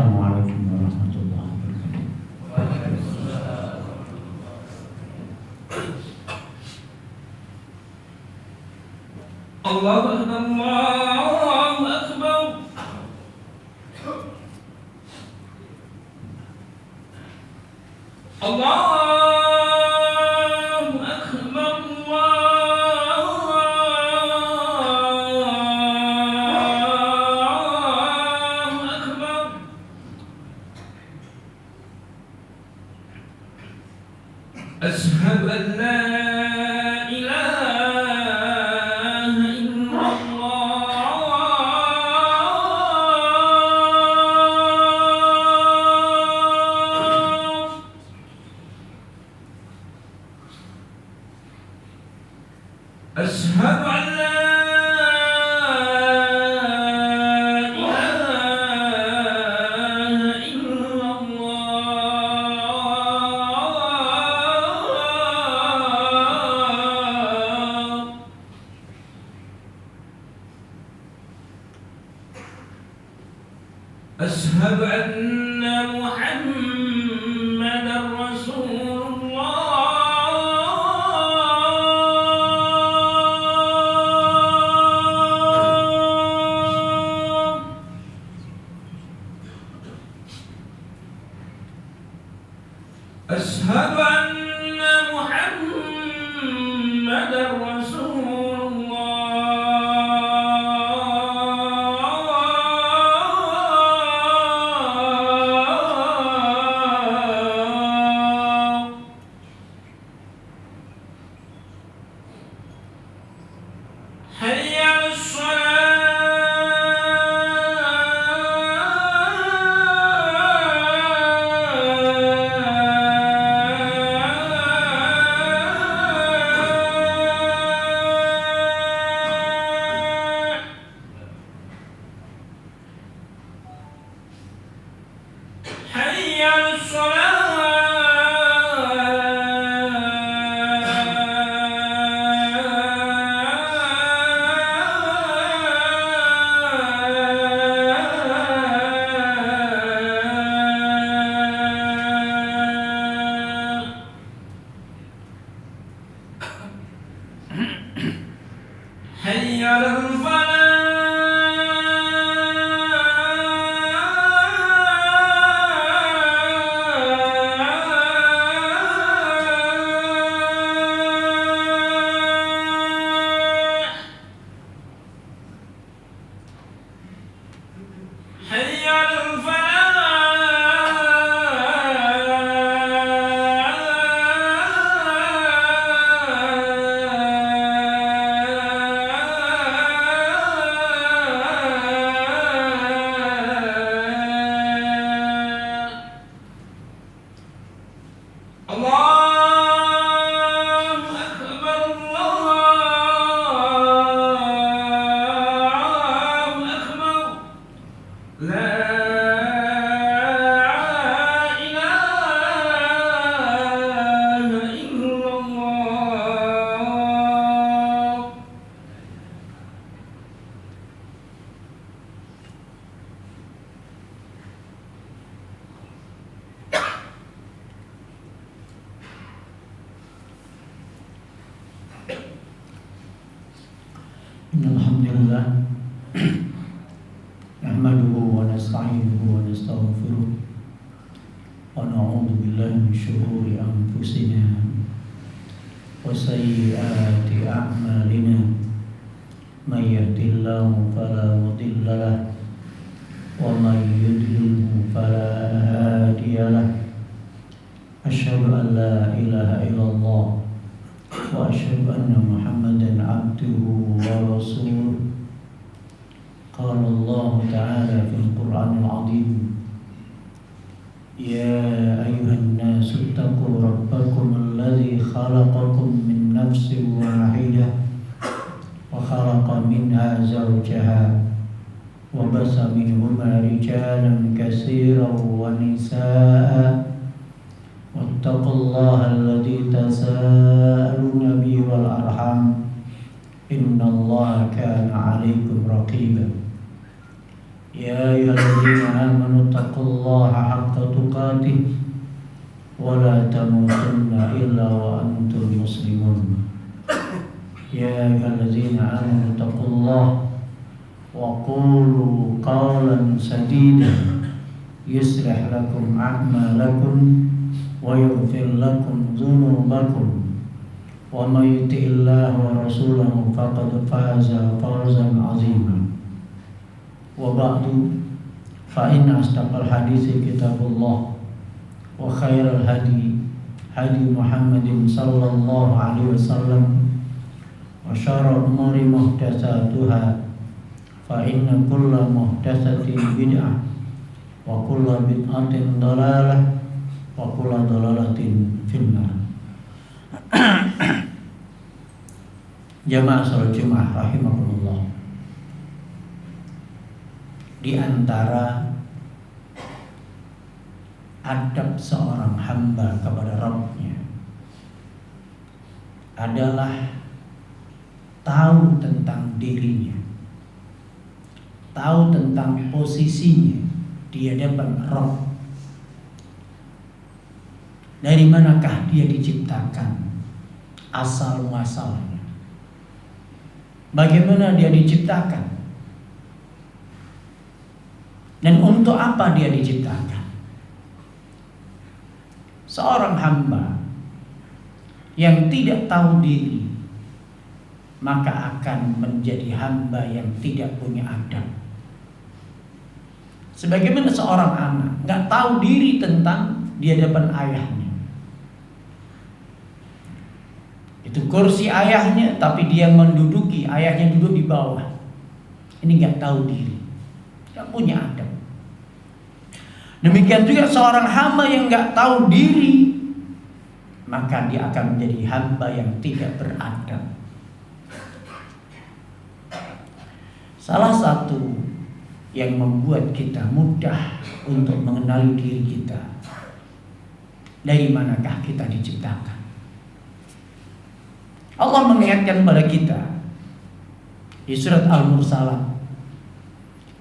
Assalamualaikum warahmatullahi wabarakatuh. Allahu Akbar, Allahu Akbar. Allahu Akbar, Allahu Akbar. Ashhadu an la ilaha illallah. Ashhadu an la ilaha illallah. Ashhadu anna Muhammadan Rasulullah. Ashhadu anna Muhammadan Rasulullah. Hayya 'alas salat. Hayya 'alas salat. Hayya 'alal falah. Hayya 'alal falah. Allahu Akbar, Allahu Akbar. La ilaha illallah. Innal hamdalillah nahmaduhu wa nasta'inuhu wa nastaghfiruh wa na'udzu billahi min shururi anfusina wa sayyiati a'malina. May yahdihillahu fala mudilla lahu wa may yudlilhu fala hadiya lahu. Asyhadu an la ilaha illallah wa asyhadu anna Muhammadan abduhu wa rasuluh. Qala Allah Ta'ala fil Qur'anil 'azim. Ya ayyuhan nasu ittaqu rabbakum alladzi khalaqakum min nafsin wahidah wa khalaqa minha zawjaha wa basa minhuma rijalan katsiran wa nisaa'a. Wattaqullaha alladzi tasaaluna bihi wal arham innallaha kana 'alaikum raqiba. يا أيها الذين آمنوا اتقوا الله حق تقاته ولا تموتن إلا وأنتم مسلمون يا أيها الذين آمنوا اتقوا الله وقولوا قولا سديدا يصلح لكم أعمالكم ويغفر لكم ذنوبكم ومن يطع الله ورسوله فقد فاز فوزا عظيما وبعد فإن أصدق الحديث كتاب الله وخير الهدي هدي محمد صلى الله عليه وسلم وشر الأمور محدثاتها فإن كل محدثة بدعة وكل بدعة ضلالة وكل ضلالة في النار. Jamaah salat Jumat rahimakumullah. Di antara adab seorang hamba kepada Rabb-Nya adalah tahu tentang dirinya, tahu tentang posisinya di hadapan Rabb. Dari manakah dia diciptakan, asal muasalnya, bagaimana dia diciptakan, dan untuk apa dia diciptakan. Seorang hamba yang tidak tahu diri maka akan menjadi hamba yang tidak punya adab. Sebagaimana seorang anak nggak tahu diri tentang di hadapan ayahnya. Itu kursi ayahnya, tapi dia menduduki, ayahnya duduk di bawah. Ini nggak tahu diri, nggak punya adab. Demikian juga seorang hamba yang nggak tahu diri, maka dia akan menjadi hamba yang tidak beradab. Salah satu yang membuat kita mudah untuk mengenali diri kita, dari manakah kita diciptakan. Allah mengingatkan kepada kita di surat Al-Mursalat,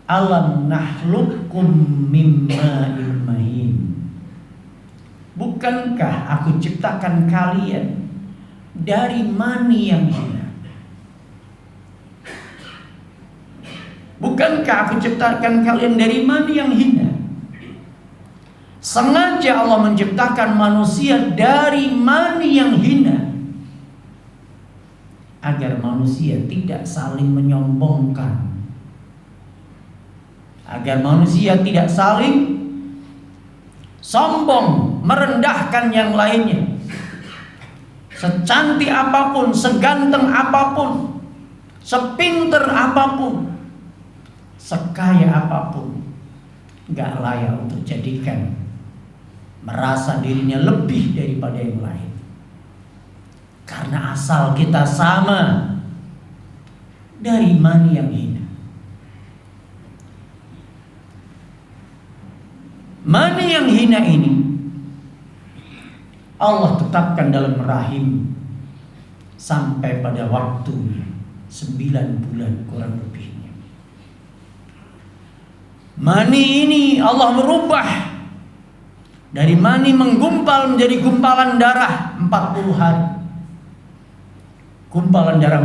alam nakhluqkum mim ma'in mahin. Bukankah aku ciptakan kalian dari mani yang hina? Bukankah aku ciptakan kalian dari mani yang hina? Sengaja Allah menciptakan manusia dari mani yang hina agar manusia tidak saling menyombongkan, agar manusia tidak saling sombong, merendahkan yang lainnya. Secantik apapun, seganteng apapun, sepinter apapun, sekaya apapun, gak layak untuk jadikan merasa dirinya lebih daripada yang lain. Karena asal kita sama, dari mani yang hina. Mani yang hina ini Allah tetapkan dalam rahim sampai pada waktunya 9 bulan kurang lebihnya. Mani ini Allah merubah dari mani menggumpal menjadi gumpalan darah 40 hari. Gumpalan darah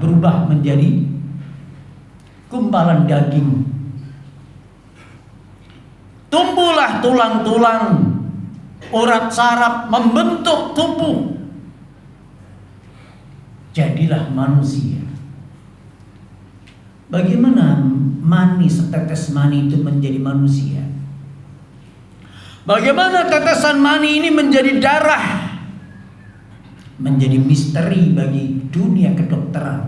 berubah menjadi gumpalan daging. Tumbuhlah tulang-tulang, urat saraf membentuk tubuh. Jadilah manusia. Bagaimana mani, setetes mani itu menjadi manusia? Bagaimana tetesan mani ini menjadi darah? Menjadi misteri bagi dunia kedokteran.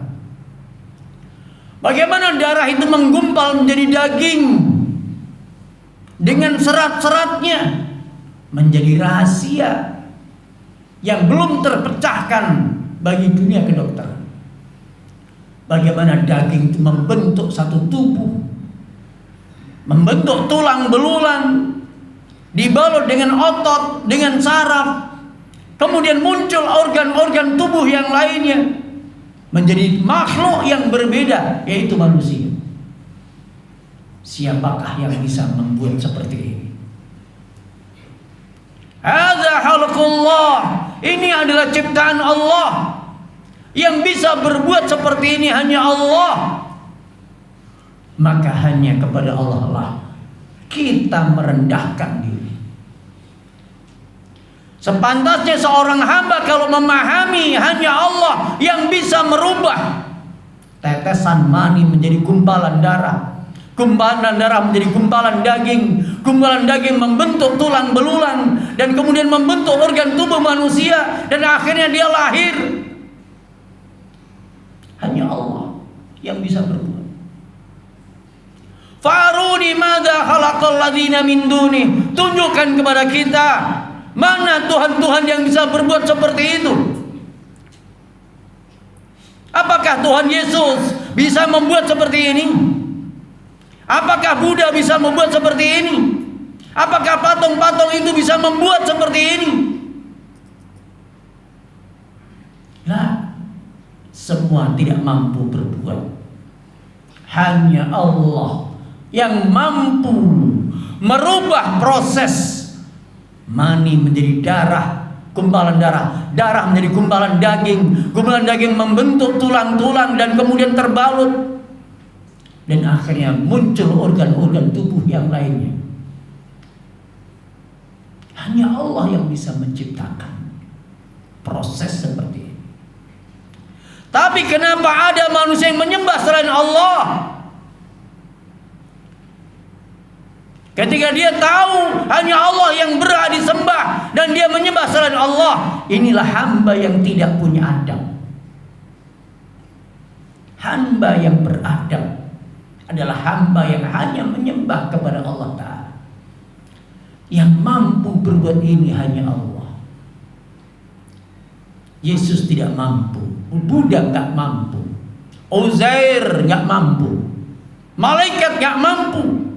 Bagaimana darah itu menggumpal menjadi daging dengan serat-seratnya, menjadi rahasia yang belum terpecahkan bagi dunia kedokteran. Bagaimana daging itu membentuk satu tubuh, membentuk tulang belulang, dibalut dengan otot, dengan saraf. Kemudian muncul organ-organ tubuh yang lainnya, menjadi makhluk yang berbeda, yaitu manusia. Siapakah yang bisa membuat seperti ini? Hadza khalqullah. Ini adalah ciptaan Allah. Yang bisa berbuat seperti ini hanya Allah. Maka hanya kepada Allah lah kita merendahkan diri. Sepantasnya seorang hamba kalau memahami hanya Allah yang bisa merubah tetesan mani menjadi gumpalan darah, gumpalan darah menjadi gumpalan daging membentuk tulang belulang, dan kemudian membentuk organ tubuh manusia, dan akhirnya dia lahir. Hanya Allah yang bisa berbuat. Faruni madza khalaqal ladzina min duni. Tunjukkan kepada kita mana Tuhan-Tuhan yang bisa berbuat seperti itu. Apakah Tuhan Yesus bisa membuat seperti ini? Apakah Buddha bisa membuat seperti ini? Apakah patung-patung itu bisa membuat seperti ini? Nah, semua tidak mampu berbuat. Hanya Allah yang mampu merubah proses mani menjadi darah, gumpalan darah, darah menjadi gumpalan daging membentuk tulang-tulang dan kemudian terbalut, dan akhirnya muncul organ-organ tubuh yang lainnya. Hanya Allah yang bisa menciptakan proses seperti ini. Tapi kenapa ada manusia yang menyembah selain Allah? Ketika dia tahu hanya Allah yang berhak disembah dan dia menyembah selain Allah, inilah hamba yang tidak punya adab. Hamba yang beradab adalah hamba yang hanya menyembah kepada Allah Ta'ala. Yang mampu berbuat ini hanya Allah. Yesus tidak mampu, Buddha gak mampu, Uzair gak mampu, malaikat gak mampu,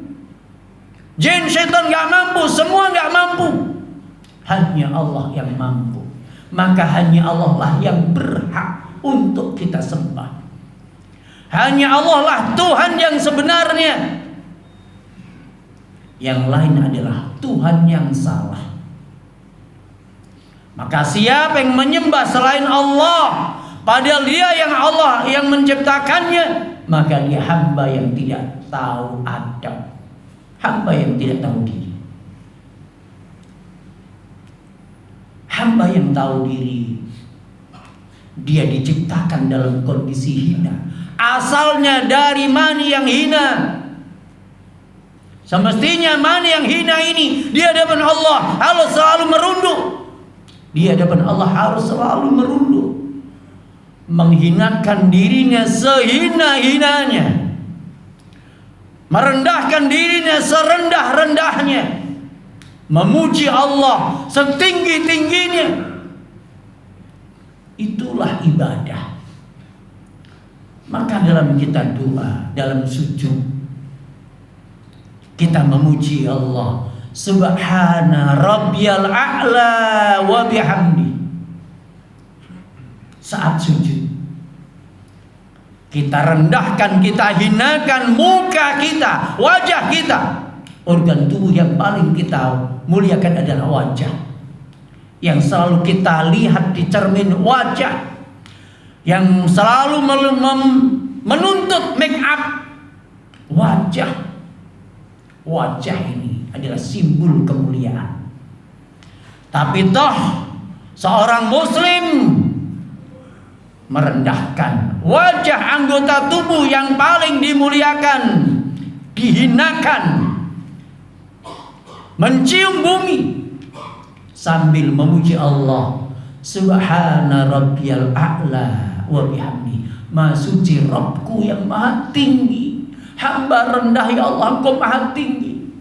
jin, setan gak mampu, semua gak mampu. Hanya Allah yang mampu. Maka hanya Allah lah yang berhak untuk kita sembah. Hanya Allah lah Tuhan yang sebenarnya. Yang lain adalah Tuhan yang salah. Maka siapa yang menyembah selain Allah, padahal dia yang Allah yang menciptakannya, maka dia hamba yang tidak tahu adab, hamba yang tidak tahu diri. Hamba yang tahu diri, dia diciptakan dalam kondisi hina, asalnya dari mani yang hina. Semestinya mani yang hina ini di hadapan Allah harus selalu merunduk. Di hadapan Allah harus selalu merunduk, menghinakan dirinya sehina-hinanya, merendahkan dirinya serendah-rendahnya, memuji Allah setinggi-tingginya. Itulah ibadah. Maka dalam kita doa, dalam sujud, kita memuji Allah, Subhana Rabbiyal A'la wa bihamdi. Saat sujud, kita rendahkan, kita hinakan muka kita, wajah kita. Organ tubuh yang paling kita muliakan adalah wajah. Yang selalu kita lihat di cermin wajah, yang selalu menuntut make up wajah. Wajah ini adalah simbol kemuliaan. Tapi toh seorang muslim merendahkan wajah anggota tubuh yang paling dimuliakan, dihinakan, mencium bumi sambil memuji Allah, Subhana Rabbiyal A'la wa bihamdi. Maha suci Rabbku yang maha tinggi, hamba rendah ya Allah, Engkau maha tinggi.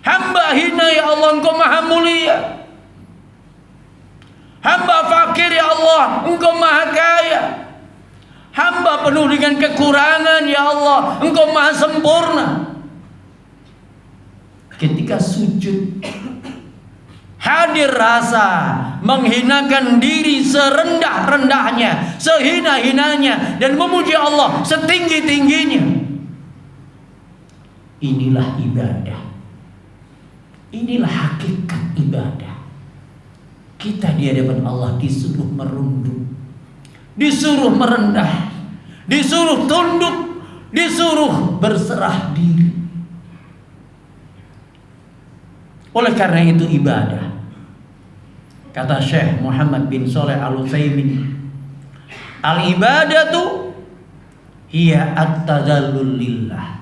Hamba hina ya Allah, Engkau maha mulia. Hamba fakir ya Allah, Engkau maha kaya. Hamba penuh dengan kekurangan ya Allah, Engkau maha sempurna. Ketika sujud, hadir rasa menghinakan diri serendah-rendahnya, sehina-hinanya, dan memuji Allah setinggi-tingginya. Inilah ibadah. Inilah hakikat ibadah. Kita di hadapan Allah disuruh merunduk, disuruh merendah, disuruh tunduk, disuruh berserah diri. Oleh karena itu ibadah. Kata Syekh Muhammad bin Shalih Al-Utsaimin, al-ibadatu hiya at-tadallul lillah.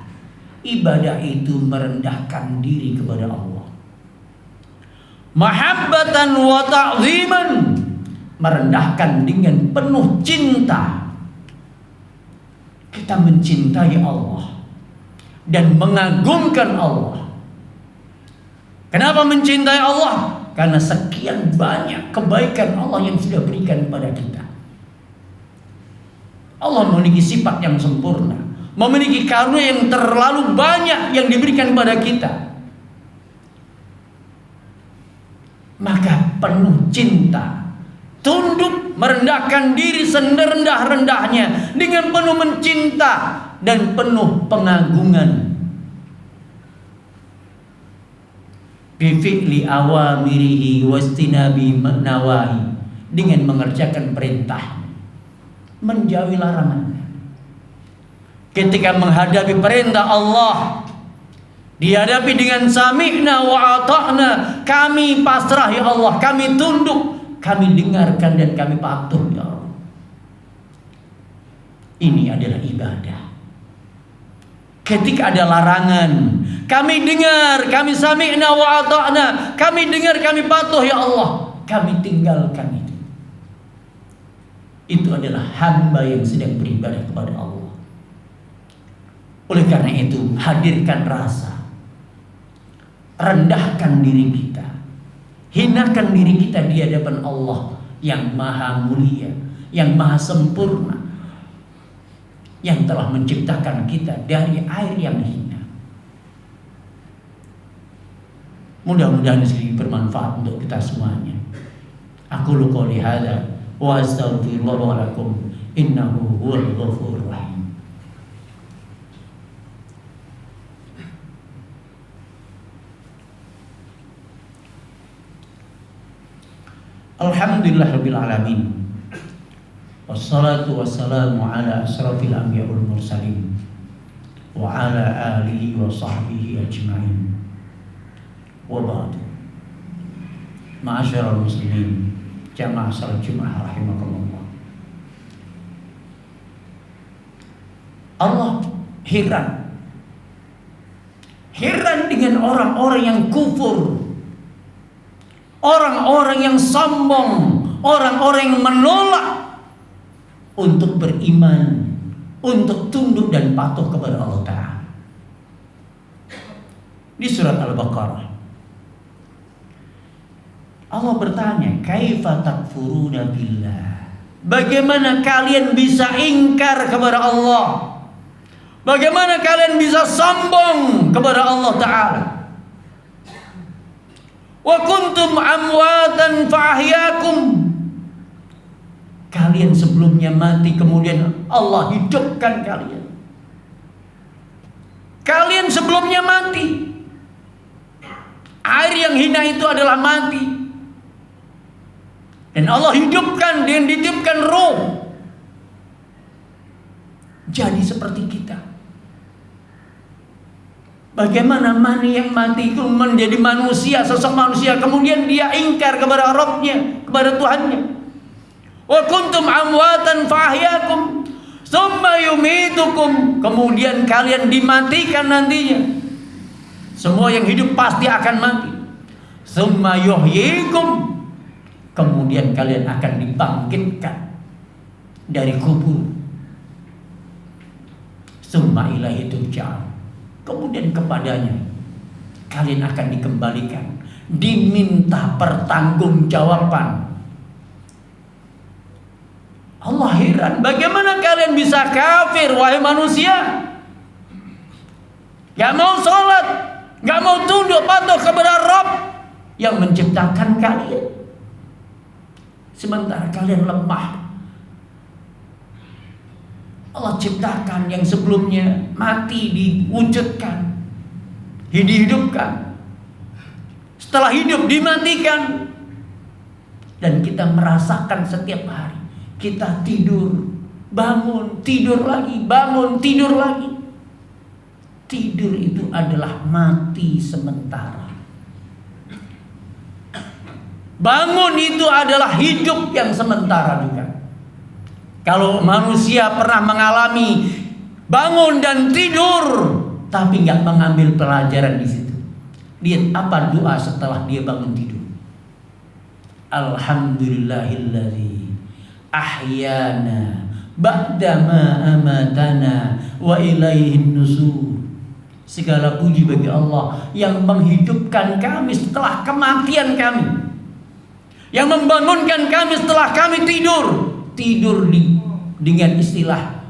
Ibadah itu merendahkan diri kepada Allah. Mahabbatan wa ta'ziman, merendahkan dengan penuh cinta. Kita mencintai Allah dan mengagungkan Allah. Kenapa mencintai Allah? Karena sekian banyak kebaikan Allah yang sudah berikan kepada kita. Allah memiliki sifat yang sempurna, memiliki karunia yang terlalu banyak yang diberikan kepada kita. Maka penuh cinta, tunduk, merendahkan diri serendah-rendahnya dengan penuh mencinta dan penuh pengagungan. Bifi'li awamirihi wastinabi nawahi, dengan mengerjakan perintah, menjauhi larangannya. Ketika menghadapi perintah Allah, dihadapi dengan sami'na wa ata'na, kami pasrah ya Allah, kami tunduk, kami dengarkan dan kami patuh ya Allah. Ini adalah ibadah. Ketika ada larangan, kami dengar, kami sami'na wa ata'na, kami dengar, kami patuh ya Allah, kami tinggalkan itu. Itu adalah hamba yang sedang beribadah kepada Allah. Oleh karena itu, hadirkan rasa, rendahkan diri kita, hinakan diri kita di hadapan Allah yang maha mulia, yang maha sempurna, yang telah menciptakan kita dari air yang hina. Mudah-mudahan ini bermanfaat untuk kita semuanya. Aku qouli hadza wa astaghfirullah lakum innahu huwal ghafurur rahim. Alhamdulillahirabbil alamin. Wassalatu wassalamu ala asrafil anbiya wal mursalin wa ala alihi wa sahbihi ajma'in. Wa ba'du. Ma'asyiral muslimin, jamaah salat Jumat rahimakumullah. Allah heran dengan orang-orang yang kufur, orang-orang yang sombong, orang-orang yang menolak untuk beriman, untuk tunduk dan patuh kepada Allah Ta'ala. Di surat Al-Baqarah Allah bertanya, kaifa takfuruna billah? Bagaimana kalian bisa ingkar kepada Allah? Bagaimana kalian bisa sombong kepada Allah Ta'ala? Wa kuntum amwatan fa'ahyakum. Kalian sebelumnya mati, kemudian Allah hidupkan kalian. Kalian sebelumnya mati. Air yang hina itu adalah mati. Dan Allah hidupkan dengan ditiupkan roh. Jadi seperti kita. Bagaimana mani yang mati itu menjadi manusia, sosok manusia, kemudian dia ingkar kepada Rabbnya, kepada Tuhannya. Wa kuntum amwatan fa'ahyakum tsumma yumitukum. Kemudian kalian dimatikan nantinya. Semua yang hidup pasti akan mati. Tsumma yuhyikum. Kemudian kalian akan dibangkitkan dari kubur. Tsumma ilaihi turja'un. Kemudian kepadanya kalian akan dikembalikan, diminta pertanggungjawaban. Allah heran, bagaimana kalian bisa kafir wahai manusia? Gak mau sholat, gak mau tunduk patuh kepada Rabb yang menciptakan kalian. Sementara kalian lemah. Allah ciptakan yang sebelumnya mati diwujudkan. dihidupkan, setelah hidup dimatikan, dan kita merasakan setiap hari. Kita tidur, bangun, tidur lagi, bangun, tidur lagi. Tidur itu adalah mati sementara. Bangun itu adalah hidup yang sementara juga. Kalau manusia pernah mengalami bangun dan tidur, tapi nggak mengambil pelajaran di situ, lihat apa doa setelah dia bangun tidur. Alhamdulillahilladzi ahyana ba'dama amatana wa ilaihin nusur. Segala puji bagi Allah yang menghidupkan kami setelah kematian kami, yang membangunkan kami setelah kami tidur. Tidur dengan istilah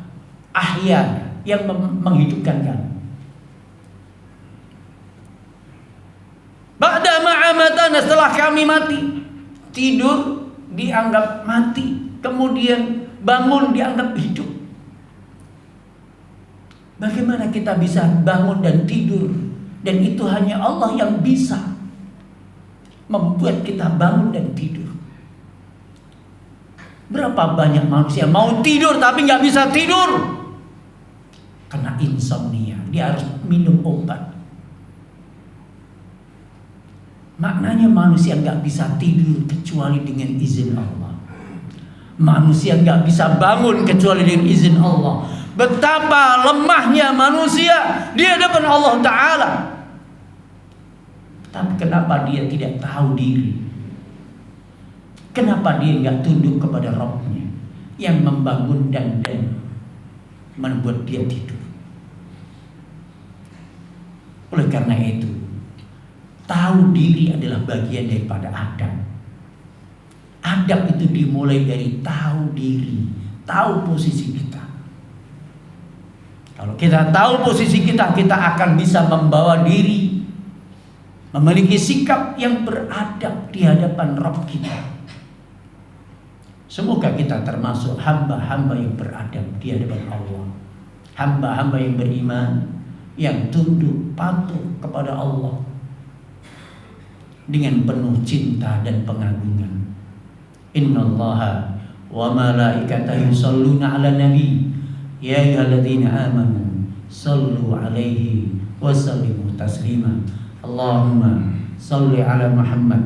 ahya, yang menghidupkan kami. Ba'da ma'amatana, setelah kami mati. Tidur dianggap mati, kemudian bangun dianggap hidup. Bagaimana kita bisa bangun dan tidur? Dan itu hanya Allah yang bisa membuat kita bangun dan tidur. Berapa banyak manusia mau tidur tapi nggak bisa tidur karena insomnia, dia harus minum obat. Maknanya manusia nggak bisa tidur kecuali dengan izin Allah. Manusia nggak bisa bangun kecuali dengan izin Allah. Betapa lemahnya manusia di hadapan Allah Ta'ala. Tapi kenapa dia tidak tahu diri? Kenapa dia nggak tunduk kepada Rabb-Nya yang membangunkan dan membuat dia tidur? Oleh karena itu, tahu diri adalah bagian daripada adab. Adab itu dimulai dari tahu diri, tahu posisi kita. Kalau kita tahu posisi kita, kita akan bisa membawa diri, memiliki sikap yang beradab di hadapan Rabb kita. Semoga kita termasuk hamba-hamba yang beradab di hadapan Allah, hamba-hamba yang beriman, yang tunduk patuh kepada Allah dengan penuh cinta dan pengagungan. Innallaha wa malaikatahu yusholluna 'alan nabi ya ayyuhalladzina amanu shallu 'alaihi wa sallimu taslima. Allahumma shalli 'ala Muhammad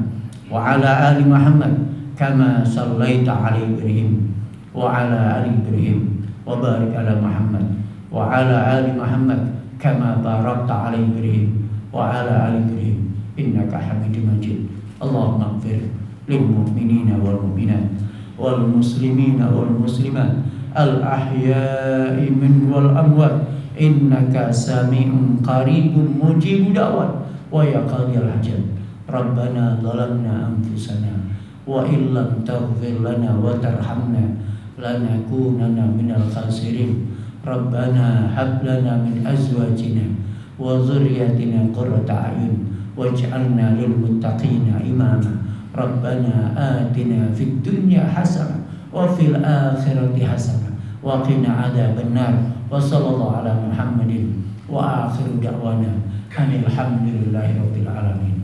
wa 'ala ali Muhammad kama shallaita 'ala Ibrahim wa 'ala ali Ibrahim wa barik 'ala Muhammad wa 'ala ali Muhammad kama barakta 'ala Ibrahim wa 'ala ali Ibrahim innaka Hamidum Majid. Allahumma ighfir lil mu'minina wal mu'minat wal muslimina wal muslimat al ahya'i min wal amwat innaka sami'un qaribun mujibud da'wat wa ya qadiyal hajat. Rabbana zalamna anfusana wa illam taghfir lana wa tarhamna lanakunanna minal khasirin. Rabbana hab lana min azwajina wa dhurriyyatina qurrata a'yun waj'alna lil muttaqina imama. Rabbana atina fid dunya hasanah wa fil akhirati hasanah wa qina adzabannar. Wa sallallahu ala Muhammadin wa akhiru da'wana alhamdulillahi rabbil alamin.